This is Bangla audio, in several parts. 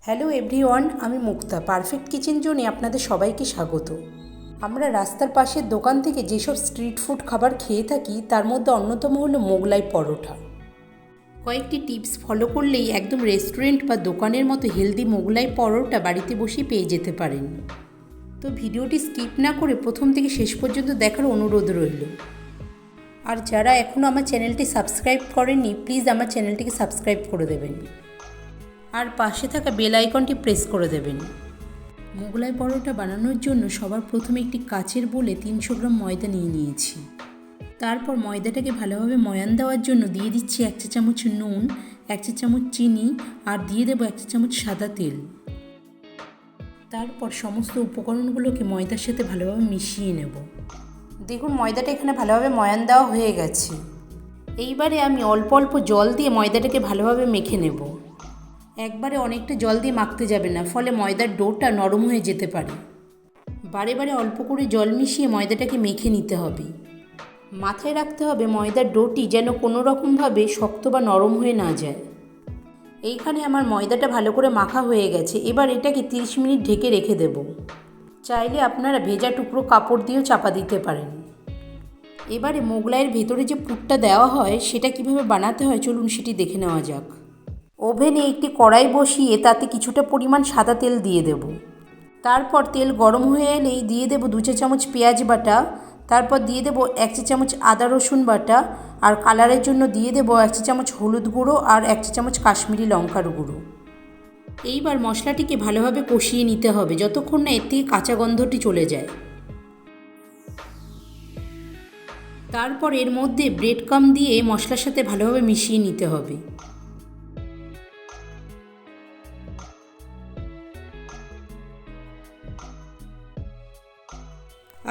হ্যালো এভরিওয়ান, আমি মুক্তা। পারফেক্ট কিচেন জোনে আপনাদের সবাইকে স্বাগত। আমরা রাস্তার পাশের দোকান থেকে যেসব স্ট্রিট ফুড খাবার খেয়ে থাকি তার মধ্যে অন্যতম হলো মোগলাই পরোটা। কয়েকটি টিপস ফলো করলেই একদম রেস্টুরেন্ট বা দোকানের মতো হেলদি মোগলাই পরোটা বাড়িতে বসেই পেয়ে যেতে পারেন। তো ভিডিওটি স্কিপ না করে প্রথম থেকে শেষ পর্যন্ত দেখার অনুরোধ রইল। আর যারা এখনও আমার চ্যানেলটি সাবস্ক্রাইব করেননি, প্লিজ আমার চ্যানেলটিকে সাবস্ক্রাইব করে দেবেন আর পাশে থাকা বেল আইকনটি প্রেস করে দেবেন। মোগলাই পরোটা বানানোর জন্য সবার প্রথমে একটি কাচের বোলে 300 গ্রাম ময়দা নিয়ে নিয়েছি। তারপর ময়দাটাকে ভালোভাবে ময়ান দেওয়ার জন্য দিয়ে দিচ্ছি 1 চা চামচ নুন, 1 চা চামচ চিনি আর দিয়ে দেবো 1 চা চামচ সাদা তেল। তারপর সমস্ত উপকরণগুলোকে ময়দার সাথে ভালোভাবে মিশিয়ে নেব। দেখুন ময়দাটা এখানে ভালোভাবে ময়ান দেওয়া হয়ে গেছে। এইবারে আমি অল্প অল্প জল দিয়ে ময়দাটাকে ভালোভাবে মেখে নেব। একবারে অনেকটা জল দিয়ে মাখতে যাবে না, ফলে ময়দার ডোটা নরম হয়ে যেতে পারে। বারে বারে অল্প করে জল মিশিয়ে ময়দাটাকে মেখে নিতে হবে। মাথায় রাখতে হবে ময়দার ডোটি যেন কোনো রকমভাবে শক্ত বা নরম হয়ে না যায়। এইখানে আমার ময়দাটা ভালো করে মাখা হয়ে গেছে। এবার এটাকে 30 মিনিট ঢেকে রেখে দেব। চাইলে আপনারা ভেজা টুকরো কাপড় দিয়েও চাপা দিতে পারেন। এবারে মোগলাইয়ের ভেতরে যে পুরটা দেওয়া হয় সেটা কিভাবে বানাতে হয় চলুন সেটি দেখে নেওয়া যাক। ওভেনে একটি কড়াই বসিয়ে তাতে কিছুটা পরিমাণ সাদা তেল দিয়ে দেব। তারপর তেল গরম হয়ে এলেই দিয়ে দেব 2 চা চামচ পেঁয়াজ বাটা, তারপর দিয়ে দেব 1 চা চামচ আদা রসুন বাটা, আর কালারের জন্য দিয়ে দেব 1 চা চামচ হলুদ গুঁড়ো আর 1 চা চামচ কাশ্মীরি লঙ্কার গুঁড়ো। এইবার মশলাটিকে ভালোভাবে কষিয়ে নিতে হবে যতক্ষণ না এর থেকে কাঁচা গন্ধটি চলে যায়। তারপর এর মধ্যে ব্রেড ক্রাম্ব দিয়ে মশলার সাথে ভালোভাবে মিশিয়ে নিতে হবে।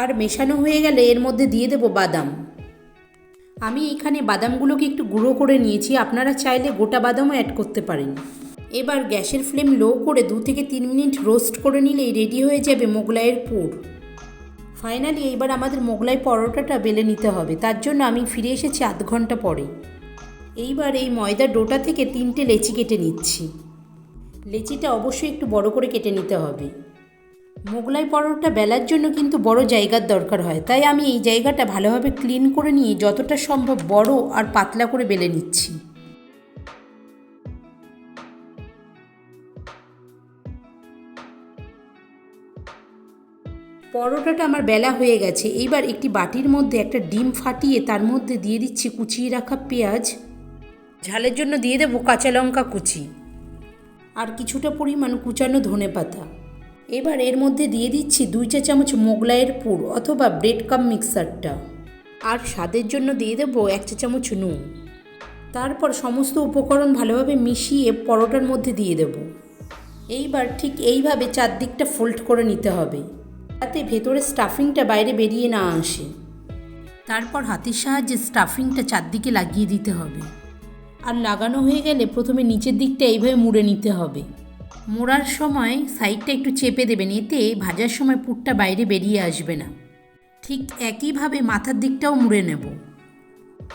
আর মেশানো হয়ে গেলে এর মধ্যে দিয়ে দেব বাদাম। আমি এখানে বাদামগুলোকে একটু গুঁড়ো করে নিয়েছি, আপনারা চাইলে গোটা বাদামও অ্যাড করতে পারেন। এবার গ্যাসের ফ্লেম লো করে 2 থেকে 3 মিনিট রোস্ট করে নিলেই রেডি হয়ে যাবে মোগলাইয়ের পুর। ফাইনালি এইবার আমাদের মোগলাই পরোটাটা বেলে নিতে হবে। তার জন্য আমি ফিরে এসেছি আধ ঘন্টা পরে। এইবার এই ময়দার ডোটা থেকে 3টে লেচি কেটে নিচ্ছি। লেচিটা অবশ্যই একটু বড় করে কেটে নিতে হবে। মোগলাই পরোটা বেলার জন্য কিন্তু বড় জায়গার দরকার হয়, তাই আমি এই জায়গাটা ভালোভাবে ক্লিন করে নিয়ে যতটা সম্ভব বড় আর পাতলা করে বেলে নিচ্ছি। পরোটাটা আমার বেলা হয়ে গেছে। এইবার একটি বাটির মধ্যে একটা ডিম ফাটিয়ে তার মধ্যে দিয়ে দিচ্ছি কুচিয়ে রাখা পেঁয়াজ, ঝালের জন্য দিয়ে দেবো কাঁচা লঙ্কা কুচি আর কিছুটা পরিমাণ কুচানো ধনেপাতা। এবার এর মধ্যে দিয়ে দিচ্ছি 2 চা চামচ মোগলাইয়ের পুর অথবা ব্রেড ক্রাম্ব মিক্সারটা, আর স্বাদের জন্য দিয়ে দেবো 1 চা চামচ নুন। তারপর সমস্ত উপকরণ ভালোভাবে মিশিয়ে পরোটার মধ্যে দিয়ে দেব। এইবার ঠিক এইভাবে চারদিকটা ফোল্ড করে নিতে হবে যাতে ভেতরের স্টাফিংটা বাইরে বেরিয়ে না আসে। তারপর হাতের সাহায্যে স্টাফিংটা চারদিকে লাগিয়ে দিতে হবে। আর লাগানো হয়ে গেলে প্রথমে নিচের দিকটা এইভাবে মুড়ে নিতে হবে। মোড়ার সময় সাইডটা একটু চেপে দেবেন, এতে ভাজার সময় পুরটা বাইরে বেরিয়ে আসবে না। ঠিক একইভাবে মাথার দিকটাও মুড়ে নেব।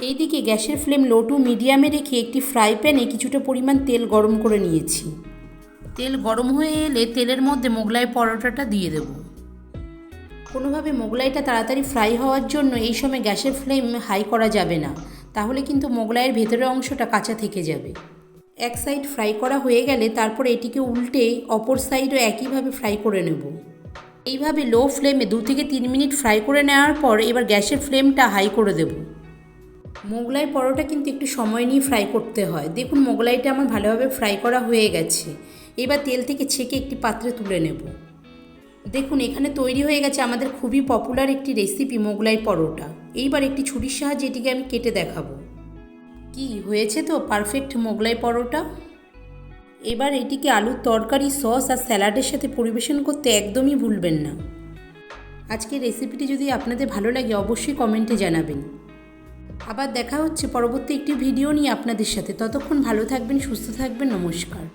এইদিকে গ্যাসের ফ্লেম লো টু মিডিয়ামে রেখে একটি ফ্রাই প্যানে কিছুটা পরিমাণ তেল গরম করে নিয়েছি। তেল গরম হয়ে এলে তেলের মধ্যে মোগলাই পরোটাটা দিয়ে দেব। কোনোভাবে মোগলাইটা তাড়াতাড়ি ফ্রাই হওয়ার জন্য এই সময় গ্যাসের ফ্লেম হাই করা যাবে না, তাহলে কিন্তু মোগলাইয়ের ভেতরের অংশটা কাঁচা থেকে যাবে। এক সাইড ফ্রাই করা হয়ে গেলে তারপর এটিকে উল্টে অপর সাইডও একইভাবে ফ্রাই করে নেব। এইভাবে লো ফ্লেমে 2 থেকে 3 মিনিট ফ্রাই করে নেওয়ার পর এবার গ্যাসের ফ্লেমটা হাই করে দেব। মোগলাই পরোটা কিন্তু একটু সময় নিয়ে ফ্রাই করতে হয়। দেখুন মোগলাইটা আমার ভালোভাবে ফ্রাই করা হয়ে গেছে। এবার তেল থেকে ছেঁকে একটি পাত্রে তুলে নেব। দেখুন এখানে তৈরি হয়ে গেছে আমাদের খুবই পপুলার একটি রেসিপি মোগলাই পরোটা। এইবার একটি ছুরির সাহায্যে এটিকে আমি কেটে দেখাবো। কি হয়েছে তো পারফেক্ট মোগলাই পরোটা। এবার এটিকে আলুর তরকারি, সস আর স্যালাডের সাথে পরিবেশন করতে একদমই ভুলবেন না। আজকের রেসিপিটি যদি আপনাদের ভালো লাগে অবশ্যই কমেন্টে জানাবেন। আবার দেখা হচ্ছে পরবর্তী একটি ভিডিও নিয়ে আপনাদের সাথে। ততক্ষণ ভালো থাকবেন, সুস্থ থাকবেন। নমস্কার।